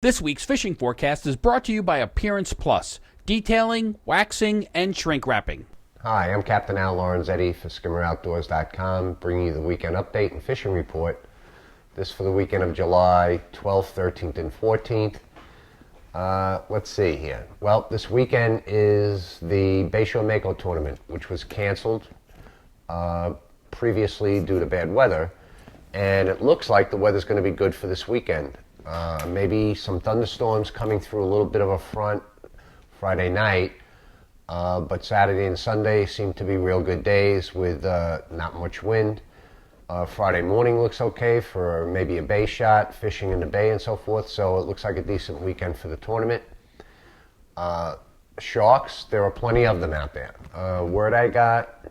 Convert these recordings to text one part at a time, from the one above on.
This week's fishing forecast is brought to you by Appearance Plus, detailing, waxing, and shrink wrapping. Hi, I'm Captain Al Lorenzetti for skimmeroutdoors.com, bringing you the weekend update and fishing report. This for the weekend of July 12th, 13th, and 14th. Let's see here. Well, this weekend is the Bayshore Mako tournament, which was canceled previously due to bad weather. And it looks like the weather's going to be good for this weekend. Maybe some thunderstorms coming through a little bit of a front Friday night, but Saturday and Sunday seem to be real good days with not much wind. Friday morning looks okay for maybe a bay shot, fishing in the bay and so forth, so it looks like a decent weekend for the tournament. Sharks, there are plenty of them out there. Word I got,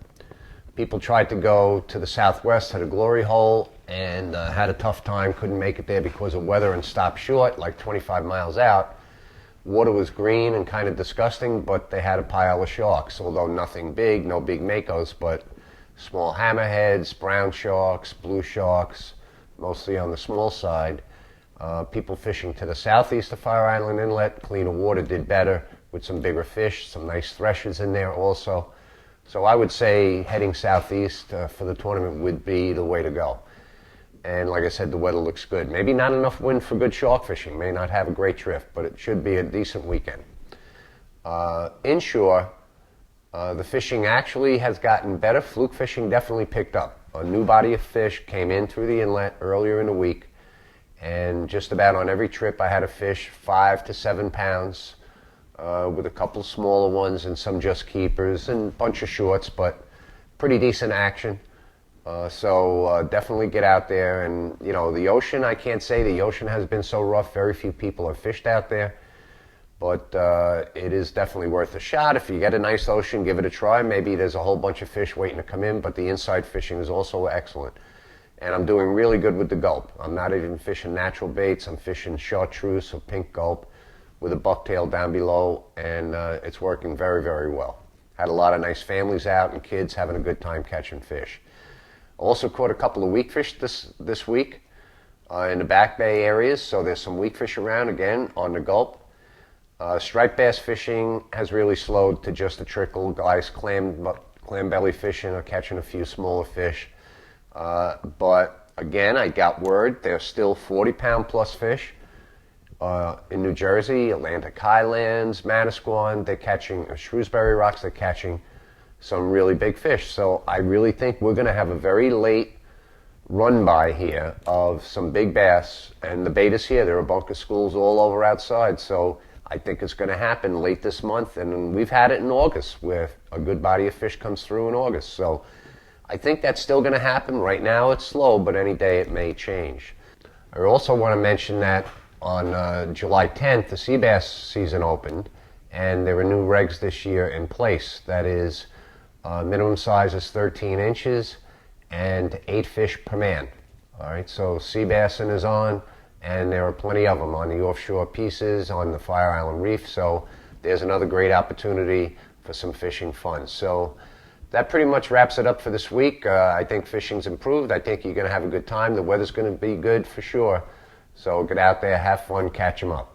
people tried to go to the southwest to the Glory Hole and had a tough time, couldn't make it there because of weather and stopped short, like 25 miles out. Water was green and kind of disgusting, but they had a pile of sharks, although nothing big, no big makos, but small hammerheads, brown sharks, blue sharks, mostly on the small side. People fishing to the southeast of Fire Island Inlet, cleaner water, did better with some bigger fish, some nice threshers in there also. So I would say heading southeast for the tournament would be the way to go. And like I said, the weather looks good. Maybe not enough wind for good shark fishing. May not have a great drift, but it should be a decent weekend. Inshore, the fishing actually has gotten better. Fluke fishing definitely picked up. A new body of fish came in through the inlet earlier in the week, and just about on every trip I had to fish 5 to 7 pounds with a couple smaller ones and some just keepers and a bunch of shorts, but pretty decent action. So definitely get out there. And, you know, the ocean, I can't say the ocean has been so rough. Very few people have fished out there. But it is definitely worth a shot. If you get a nice ocean, give it a try. Maybe there's a whole bunch of fish waiting to come in, but the inside fishing is also excellent. And I'm doing really good with the gulp. I'm not even fishing natural baits. I'm fishing chartreuse or pink gulp with a bucktail down below, and it's working very, very well. Had a lot of nice families out and kids having a good time catching fish. Also caught a couple of weak fish this week in the back bay areas, so there's some weak fish around again on the gulp. Striped bass fishing has really slowed to just a trickle. Guys clam belly fishing or catching a few smaller fish. But again, I got word there's still 40-pound plus fish in New Jersey, Atlantic Highlands, Manasquan. They're catching Shrewsbury Rocks. They're catching some really big fish. So I really think we're going to have a very late run by here of some big bass, and the bait is here. There are bunker schools all over outside, so I think it's going to happen late this month, and we've had it in August where a good body of fish comes through in August. So I think that's still going to happen. Right now it's slow, but any day it may change. I also want to mention that on July 10th, the sea bass season opened, and there are new regs this year in place. That is, minimum size is 13 inches and 8 fish per man. All right, so sea bassing is on, and there are plenty of them on the offshore pieces, on the Fire Island Reef. So there's another great opportunity for some fishing fun. So that pretty much wraps it up for this week. I think fishing's improved. I think you're going to have a good time. The weather's going to be good for sure. So get out there, have fun, catch them up.